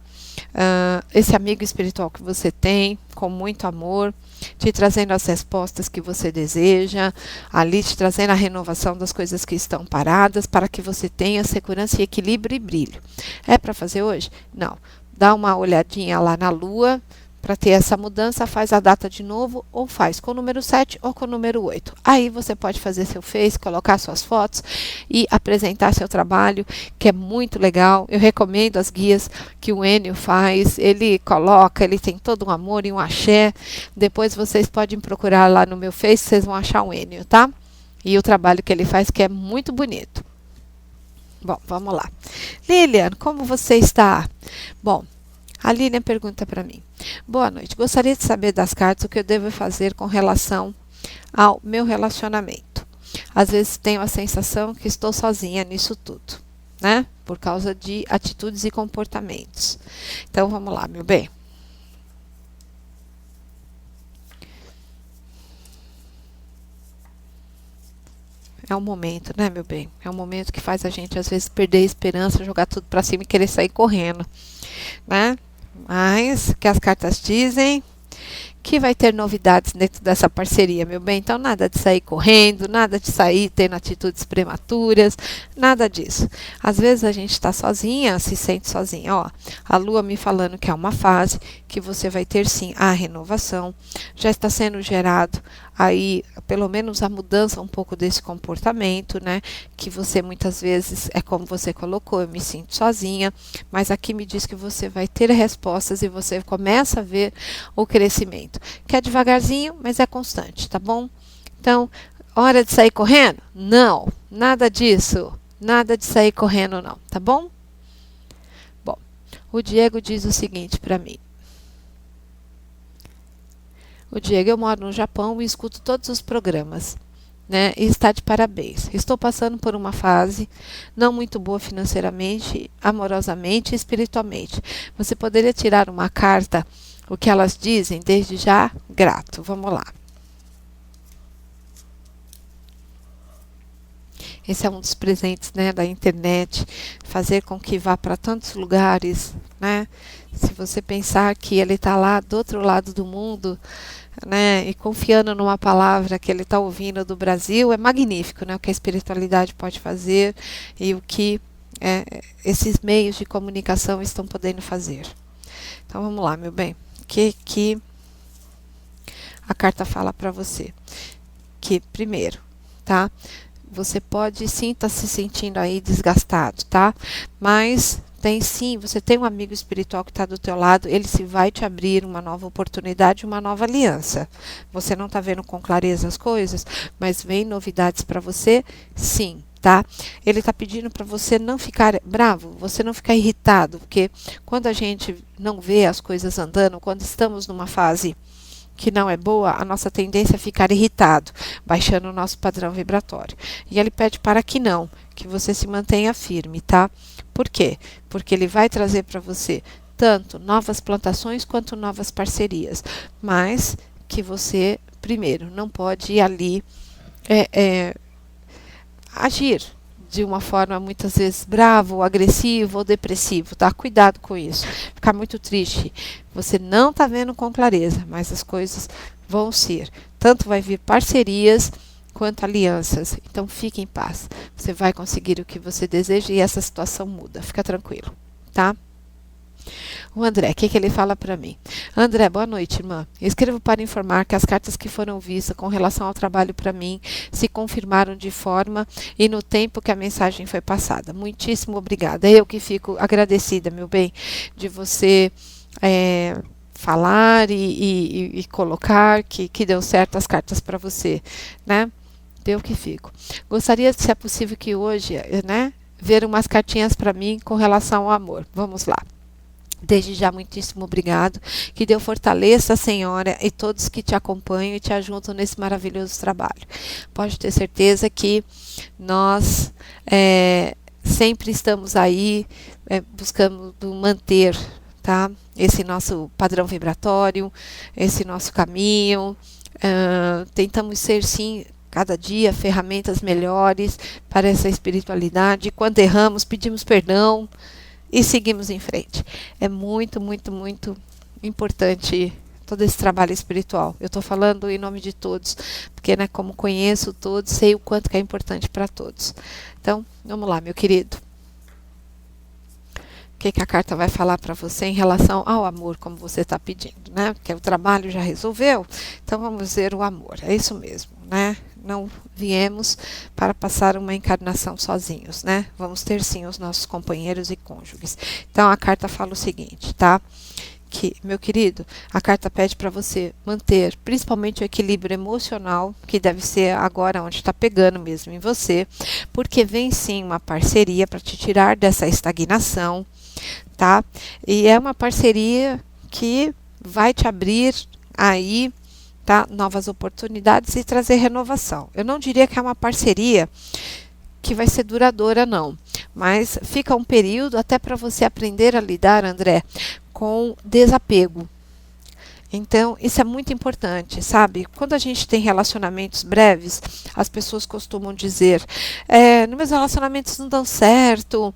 Esse amigo espiritual que você tem, com muito amor, te trazendo as respostas que você deseja, ali te trazendo a renovação das coisas que estão paradas, para que você tenha segurança e equilíbrio e brilho. É para fazer hoje? Não. Dá uma olhadinha lá na lua, para ter essa mudança, faz a data de novo, ou faz com o número 7 ou com o número 8. Aí você pode fazer seu Face, colocar suas fotos e apresentar seu trabalho, que é muito legal. Eu recomendo as guias que o Enio faz. Ele coloca, ele tem todo um amor e um axé. Depois vocês podem procurar lá no meu Face, vocês vão achar o Enio, tá? E o trabalho que ele faz, que é muito bonito. Bom, vamos lá. Lilian, como você está? Bom, a Lilian pergunta para mim. Boa noite. Gostaria de saber das cartas o que eu devo fazer com relação ao meu relacionamento. Às vezes tenho a sensação que estou sozinha nisso tudo, né? Por causa de atitudes e comportamentos. Então vamos lá, meu bem. É um momento, né, meu bem? É um momento que faz a gente às vezes perder a esperança, jogar tudo para cima e querer sair correndo, né? Mas que as cartas dizem que vai ter novidades dentro dessa parceria, meu bem. Então, nada de sair correndo, nada de sair tendo atitudes prematuras, nada disso. Às vezes a gente está sozinha, se sente sozinha. Ó, a lua me falando que é uma fase, que você vai ter sim a renovação. Já está sendo gerado aí, pelo menos a mudança um pouco desse comportamento, né? Que você muitas vezes, é como você colocou, eu me sinto sozinha, mas aqui me diz que você vai ter respostas e você começa a ver o crescimento. Que é devagarzinho, mas é constante, tá bom? Então, hora de sair correndo? Não, nada disso. Nada de sair correndo, não, tá bom? Bom, o Diego diz o seguinte para mim. O Diego, eu moro no Japão e escuto todos os programas, né? E está de parabéns. Estou passando por uma fase não muito boa financeiramente, amorosamente e espiritualmente. Você poderia tirar uma carta, o que elas dizem, desde já, grato. Vamos lá. Esse é um dos presentes, né, da internet, fazer com que vá para tantos lugares, né? Se você pensar que ele está lá do outro lado do mundo, né, e confiando numa palavra que ele está ouvindo do Brasil, é magnífico, né, o que a espiritualidade pode fazer e o que esses meios de comunicação estão podendo fazer. Então vamos lá, meu bem. O que a carta fala para você? Que primeiro, tá? Você pode sim estar se sentindo aí desgastado, tá? Mas você tem um amigo espiritual que está do teu lado, ele se vai te abrir uma nova oportunidade, uma nova aliança. Você não está vendo com clareza as coisas, mas vem novidades para você, sim, tá? Ele está pedindo para você não ficar bravo, você não ficar irritado, porque quando a gente não vê as coisas andando, quando estamos numa fase que não é boa, a nossa tendência é ficar irritado, baixando o nosso padrão vibratório. E ele pede para que você se mantenha firme, tá? Por quê? Porque ele vai trazer para você tanto novas plantações quanto novas parcerias, mas que você, primeiro, não pode ir ali agir de uma forma muitas vezes bravo, ou agressivo ou depressivo, tá? Cuidado com isso. Ficar muito triste. Você não está vendo com clareza, mas as coisas vão ser. Tanto vai vir parcerias quanto alianças. Então fique em paz. Você vai conseguir o que você deseja e essa situação muda. Fica tranquilo, tá? O André, o que ele fala para mim? André, boa noite, irmã. Eu escrevo para informar que as cartas que foram vistas com relação ao trabalho para mim se confirmaram de forma e no tempo que a mensagem foi passada. Muitíssimo obrigada. Eu que fico agradecida, meu bem, de você falar e colocar que deu certo as cartas para você, né? Eu que fico. Gostaria, se é possível, que hoje, né, ver umas cartinhas para mim com relação ao amor. Vamos lá. Desde já, muitíssimo obrigado. Que Deus fortaleça a senhora e todos que te acompanham e te ajudam nesse maravilhoso trabalho. Pode ter certeza que nós sempre estamos aí buscando manter, tá, esse nosso padrão vibratório, esse nosso caminho. Tentamos ser, sim, cada dia ferramentas melhores para essa espiritualidade. Quando erramos, pedimos perdão e seguimos em frente. É muito, muito, muito importante todo esse trabalho espiritual. Eu estou falando em nome de todos, porque, né, como conheço todos, sei o quanto que é importante para todos. Então, vamos lá, meu querido. O que a carta vai falar para você em relação ao amor, como você está pedindo, né? Porque o trabalho já resolveu, então vamos ver o amor. É isso mesmo, né? Não viemos para passar uma encarnação sozinhos, né? Vamos ter sim os nossos companheiros e cônjuges. Então a carta fala o seguinte, tá? Que, meu querido, a carta pede para você manter principalmente o equilíbrio emocional, que deve ser agora onde está pegando mesmo em você, porque vem sim uma parceria para te tirar dessa estagnação, tá? E é uma parceria que vai te abrir aí, tá, novas oportunidades e trazer renovação. Eu não diria que é uma parceria que vai ser duradoura, não. Mas fica um período até para você aprender a lidar, André, com desapego. Então, isso é muito importante, sabe? Quando a gente tem relacionamentos breves, as pessoas costumam dizer, nos meus relacionamentos não dão certo,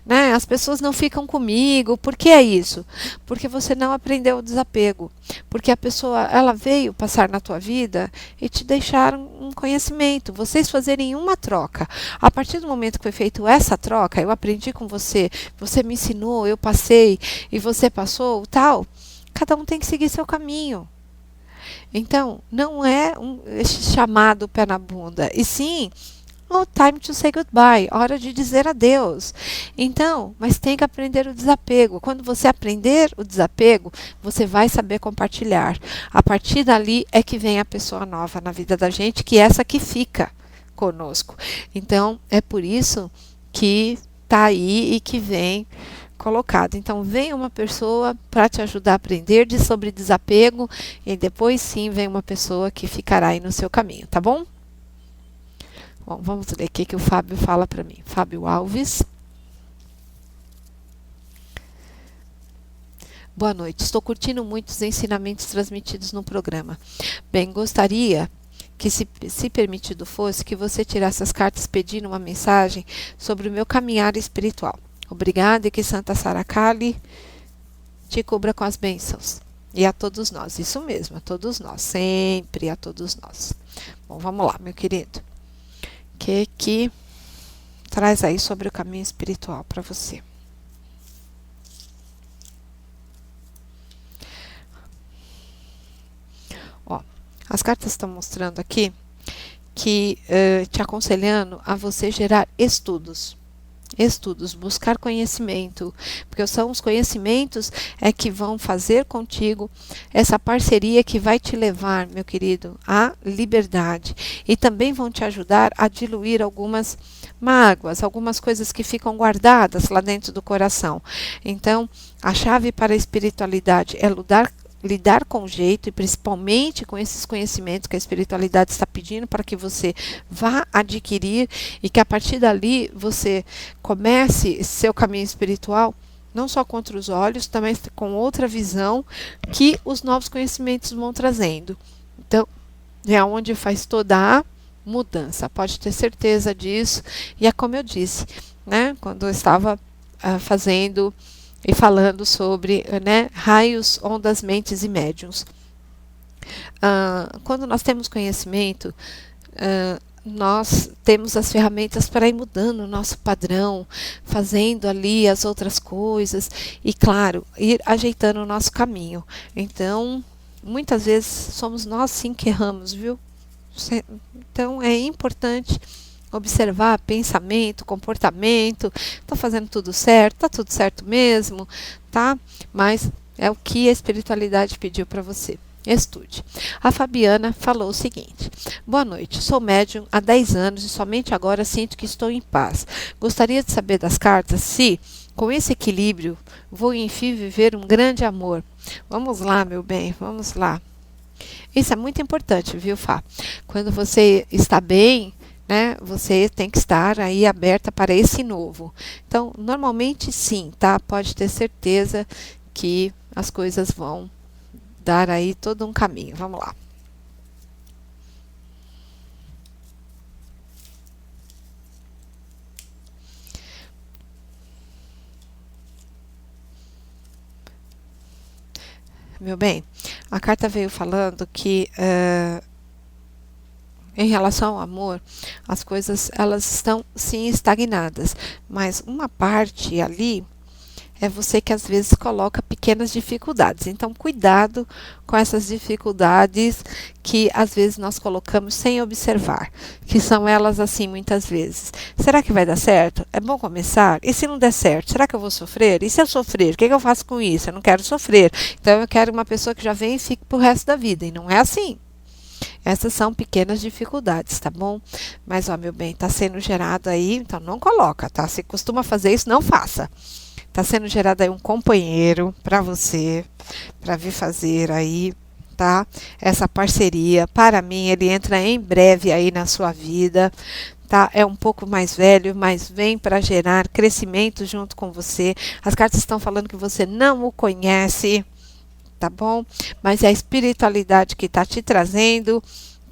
né? As pessoas não ficam comigo. Por que é isso? Porque você não aprendeu o desapego. Porque a pessoa, ela veio passar na tua vida e te deixar um conhecimento, vocês fazerem uma troca. A partir do momento que foi feita essa troca, eu aprendi com você, você me ensinou, eu passei e você passou, tal. Cada um tem que seguir seu caminho. Então, não é esse chamado pé na bunda, e sim, time to say goodbye, hora de dizer adeus. Então, mas tem que aprender o desapego. Quando você aprender o desapego, você vai saber compartilhar. A partir dali é que vem a pessoa nova na vida da gente, que é essa que fica conosco. Então, é por isso que está aí e que vem colocado. Então, vem uma pessoa para te ajudar a aprender sobre desapego e depois sim vem uma pessoa que ficará aí no seu caminho, tá bom? Bom, vamos ler o que o Fábio fala para mim. Fábio Alves. Boa noite. Estou curtindo muito os ensinamentos transmitidos no programa. Bem, gostaria que se permitido fosse, que você tirasse as cartas pedindo uma mensagem sobre o meu caminhar espiritual. Obrigada e que Santa Sara Kali te cubra com as bênçãos. E a todos nós, isso mesmo, a todos nós, sempre a todos nós. Bom, vamos lá, meu querido. O que traz aí sobre o caminho espiritual para você? Ó, as cartas estão mostrando aqui que te aconselhando a você gerar estudos, buscar conhecimento, porque são os conhecimentos que vão fazer contigo essa parceria que vai te levar, meu querido, à liberdade, e também vão te ajudar a diluir algumas mágoas, algumas coisas que ficam guardadas lá dentro do coração. Então, a chave para a espiritualidade é lidar com jeito, e principalmente com esses conhecimentos que a espiritualidade está pedindo para que você vá adquirir, e que a partir dali você comece seu caminho espiritual não só com outros olhos, também com outra visão que os novos conhecimentos vão trazendo. Então, é onde faz toda a mudança, pode ter certeza disso. E é como eu disse, né, quando eu estava fazendo e falando sobre, né, raios, ondas, mentes e médiuns. Quando nós temos conhecimento, nós temos as ferramentas para ir mudando o nosso padrão, fazendo ali as outras coisas e, claro, ir ajeitando o nosso caminho. Então, muitas vezes somos nós sim que erramos, viu? Então, é importante observar pensamento, comportamento, está fazendo tudo certo, está tudo certo mesmo, tá? Mas é o que a espiritualidade pediu para você. Estude. A Fabiana falou o seguinte: boa noite, sou médium há 10 anos e somente agora sinto que estou em paz. Gostaria de saber das cartas se, com esse equilíbrio, vou enfim viver um grande amor. Vamos lá, meu bem, vamos lá. Isso é muito importante, viu, Fá? Quando você está bem, né, você tem que estar aí aberta para esse novo. Então, normalmente sim, tá? Pode ter certeza que as coisas vão dar aí todo um caminho. Vamos lá. Meu bem, a carta veio falando que em relação ao amor, as coisas elas estão sim estagnadas, mas uma parte ali é você que às vezes coloca pequenas dificuldades. Então, cuidado com essas dificuldades que às vezes nós colocamos sem observar, que são elas assim muitas vezes. Será que vai dar certo? É bom começar? E se não der certo, será que eu vou sofrer? E se eu sofrer, o que eu faço com isso? Eu não quero sofrer. Então, eu quero uma pessoa que já vem e fique pro resto da vida. E não é assim. Essas são pequenas dificuldades, tá bom? Mas, ó, meu bem, tá sendo gerado aí, então não coloca, tá? Se costuma fazer isso, não faça. Tá sendo gerado aí um companheiro para você, para vir fazer aí, tá? Essa parceria. Para mim, ele entra em breve aí na sua vida, tá? É um pouco mais velho, mas vem para gerar crescimento junto com você. As cartas estão falando que você não o conhece, tá bom? Mas é a espiritualidade que está te trazendo,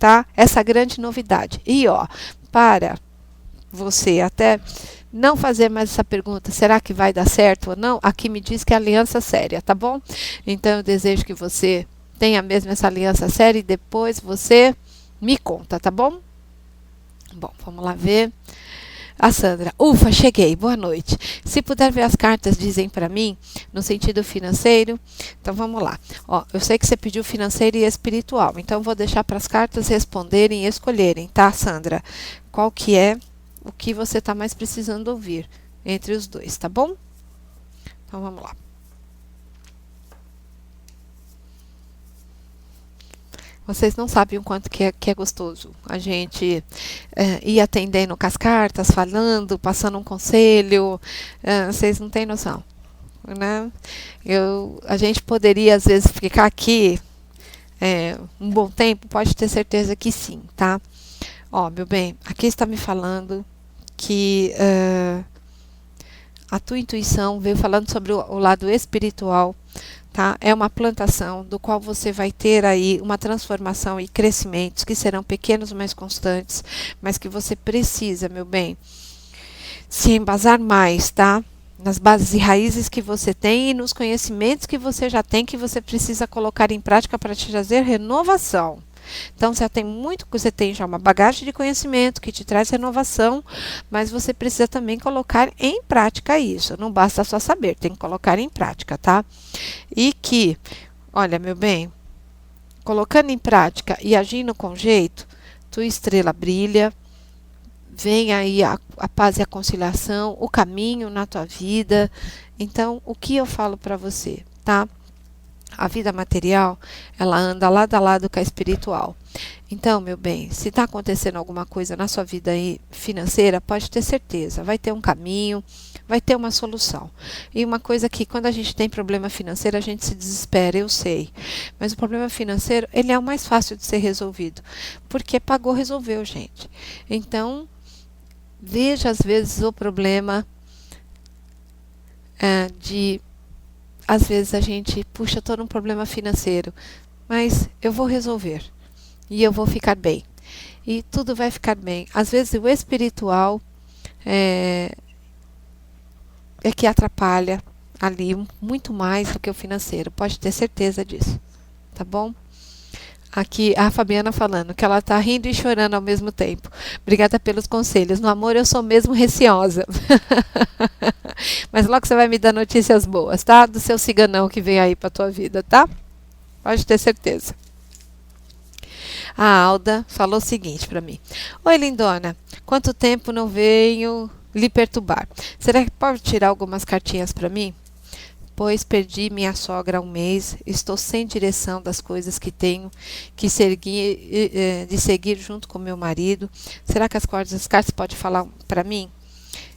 tá? Essa grande novidade. E ó, para você até não fazer mais essa pergunta, será que vai dar certo ou não? Aqui me diz que é aliança séria, tá bom? Então eu desejo que você tenha mesmo essa aliança séria e depois você me conta, tá bom? Bom, vamos lá ver. A Sandra, ufa, cheguei, boa noite. Se puder ver as cartas, dizem para mim, no sentido financeiro. Então vamos lá. Ó, eu sei que você pediu financeiro e espiritual, então eu vou deixar para as cartas responderem e escolherem, tá, Sandra? Qual que é o que você está mais precisando ouvir entre os dois, tá bom? Então vamos lá. Vocês não sabem o quanto que é gostoso a gente ir atendendo com as cartas, falando, passando um conselho. Vocês não têm noção, né? A gente poderia, às vezes, ficar aqui um bom tempo, pode ter certeza que sim, tá? Ó, meu bem, aqui está me falando que a tua intuição veio falando sobre o lado espiritual, tá? É uma plantação do qual você vai ter aí uma transformação e crescimentos que serão pequenos, mas constantes, mas que você precisa, meu bem, se embasar mais, tá? Nas bases e raízes que você tem e nos conhecimentos que você já tem, que você precisa colocar em prática para te trazer renovação. Então, você tem já uma bagagem de conhecimento que te traz renovação, mas você precisa também colocar em prática isso. Não basta só saber, tem que colocar em prática, tá? E que, olha, meu bem, colocando em prática e agindo com jeito, tua estrela brilha, vem aí a paz e a conciliação, o caminho na tua vida. Então, o que eu falo para você, tá? A vida material, ela anda lado a lado com a espiritual. Então, meu bem, se está acontecendo alguma coisa na sua vida aí financeira, pode ter certeza, vai ter um caminho, vai ter uma solução. E uma coisa que quando a gente tem problema financeiro, a gente se desespera, eu sei. Mas o problema financeiro, ele é o mais fácil de ser resolvido, porque pagou, resolveu, gente. Então, veja às vezes o problema às vezes a gente, puxa, estou num problema financeiro, mas eu vou resolver e eu vou ficar bem. E tudo vai ficar bem. Às vezes o espiritual é que atrapalha ali muito mais do que o financeiro. Pode ter certeza disso, tá bom? Aqui a Fabiana falando que ela está rindo e chorando ao mesmo tempo. Obrigada pelos conselhos. No amor eu sou mesmo receosa. Mas logo você vai me dar notícias boas, tá? Do seu ciganão que vem aí para tua vida, tá? Pode ter certeza. A Alda falou o seguinte para mim. Oi, lindona. Quanto tempo não venho lhe perturbar? Será que pode tirar algumas cartinhas para mim? Pois perdi minha sogra há um mês, estou sem direção das coisas que tenho que seguir junto com meu marido. Será que as cartas podem falar para mim?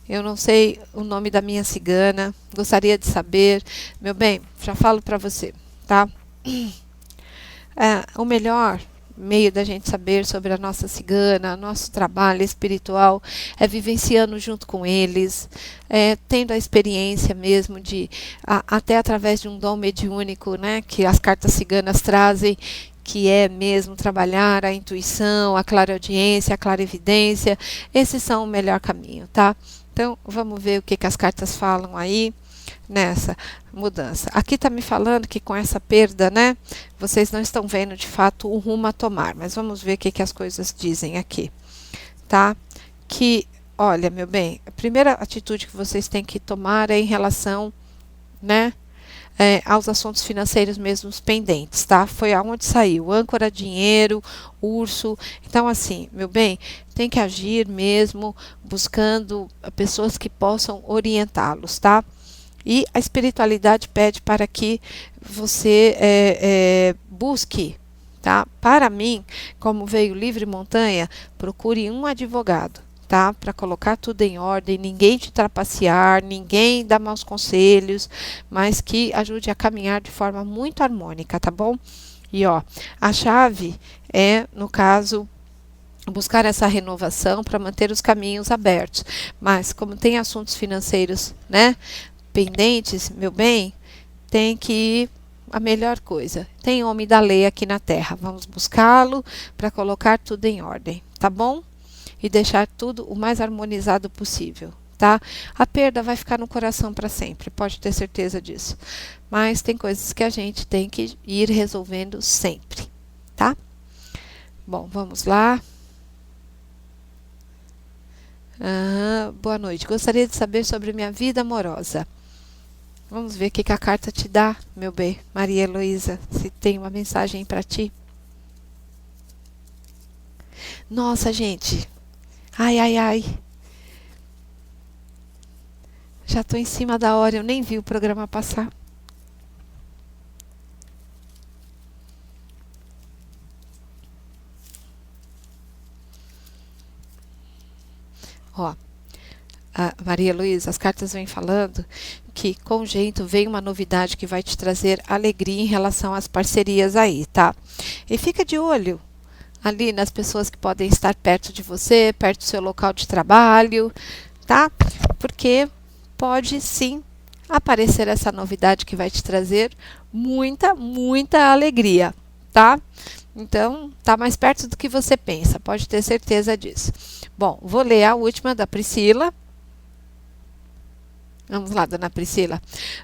Eu não sei o nome da minha cigana, gostaria de saber. Meu bem, já falo para você, tá? O melhor meio da gente saber sobre a nossa cigana, nosso trabalho espiritual, é vivenciando junto com eles, tendo a experiência mesmo de, até através de um dom mediúnico, né, que as cartas ciganas trazem, que é mesmo trabalhar a intuição, a clareaudiência, a clarividência. Esses são o melhor caminho, tá? Então, vamos ver o que as cartas falam aí nessa mudança. Aqui está me falando que com essa perda, né, vocês não estão vendo de fato o rumo a tomar, mas vamos ver o que as coisas dizem aqui, tá? Que, olha, meu bem, a primeira atitude que vocês têm que tomar é em relação, né, aos assuntos financeiros mesmos pendentes, tá? Foi aonde saiu, âncora, dinheiro, urso. Então, assim, meu bem, tem que agir mesmo buscando pessoas que possam orientá-los, tá? E a espiritualidade pede para que você busque, tá? Para mim, como veio livre montanha, procure um advogado, tá? Para colocar tudo em ordem, ninguém te trapacear, ninguém dar maus conselhos, mas que ajude a caminhar de forma muito harmônica, tá bom? E ó, a chave é, no caso, buscar essa renovação para manter os caminhos abertos. Mas como tem assuntos financeiros, né, pendentes, meu bem, tem que ir a melhor coisa. Tem homem da lei aqui na Terra. Vamos buscá-lo para colocar tudo em ordem, tá bom? E deixar tudo o mais harmonizado possível, tá? A perda vai ficar no coração para sempre, pode ter certeza disso. Mas tem coisas que a gente tem que ir resolvendo sempre, tá? Bom, vamos lá. Boa noite. Gostaria de saber sobre minha vida amorosa. Vamos ver o que a carta te dá, meu bem. Maria Heloísa, se tem uma mensagem para ti. Nossa, gente. Ai, ai, ai. Já estou em cima da hora, eu nem vi o programa passar. Ó, a Maria Luísa, as cartas vêm falando que com jeito vem uma novidade que vai te trazer alegria em relação às parcerias aí, tá? E fica de olho ali nas pessoas que podem estar perto de você, perto do seu local de trabalho, tá? Porque pode sim aparecer essa novidade que vai te trazer muita, muita alegria, tá? Então, tá mais perto do que você pensa, pode ter certeza disso. Bom, vou ler a última da Priscila. Vamos lá, dona Priscila.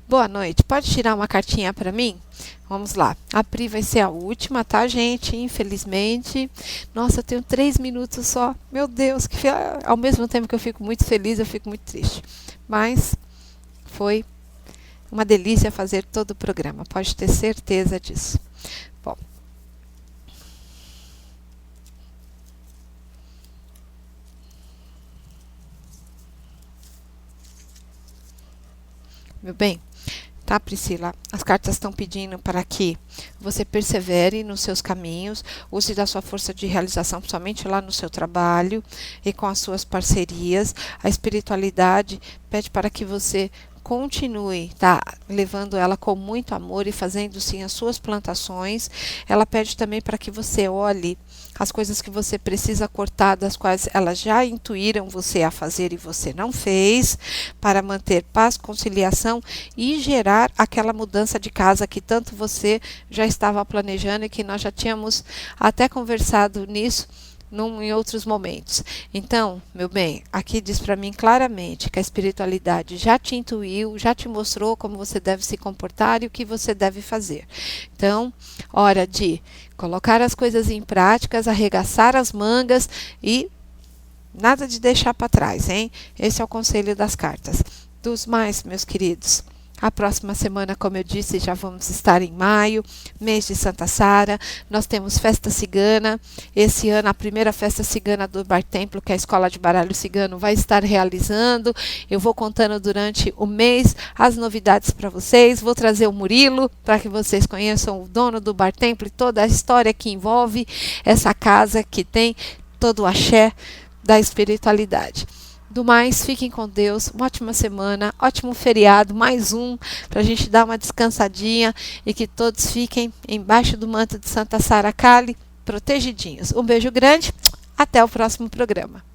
Boa noite. Pode tirar uma cartinha para mim? Vamos lá. A Pri vai ser a última, tá, gente? Infelizmente. Nossa, eu tenho 3 minutos só. Meu Deus, ao mesmo tempo que eu fico muito feliz, eu fico muito triste. Mas foi uma delícia fazer todo o programa. Pode ter certeza disso. Bom. Meu bem, tá, Priscila? As cartas estão pedindo para que você persevere nos seus caminhos, use da sua força de realização, principalmente lá no seu trabalho e com as suas parcerias. A espiritualidade pede para que você continue, tá, levando ela com muito amor e fazendo sim as suas plantações. Ela pede também para que você olhe as coisas que você precisa cortar, das quais elas já intuíram você a fazer e você não fez, para manter paz, conciliação e gerar aquela mudança de casa que tanto você já estava planejando e que nós já tínhamos até conversado nisso em outros momentos. Então, meu bem, aqui diz para mim claramente que a espiritualidade já te intuiu, já te mostrou como você deve se comportar e o que você deve fazer. Então, hora de colocar as coisas em práticas, arregaçar as mangas e nada de deixar para trás, hein? Esse é o conselho das cartas. Dos mais, meus queridos. A próxima semana, como eu disse, já vamos estar em maio, mês de Santa Sara. Nós temos festa cigana. Esse ano, a primeira festa cigana do Bar Templo, que é a Escola de Baralho Cigano, vai estar realizando. Eu vou contando durante o mês as novidades para vocês. Vou trazer o Murilo para que vocês conheçam o dono do Bar Templo e toda a história que envolve essa casa que tem todo o axé da espiritualidade. Do mais, fiquem com Deus, uma ótima semana, ótimo feriado, mais um, para a gente dar uma descansadinha e que todos fiquem embaixo do manto de Santa Sara Kali, protegidinhos. Um beijo grande, até o próximo programa.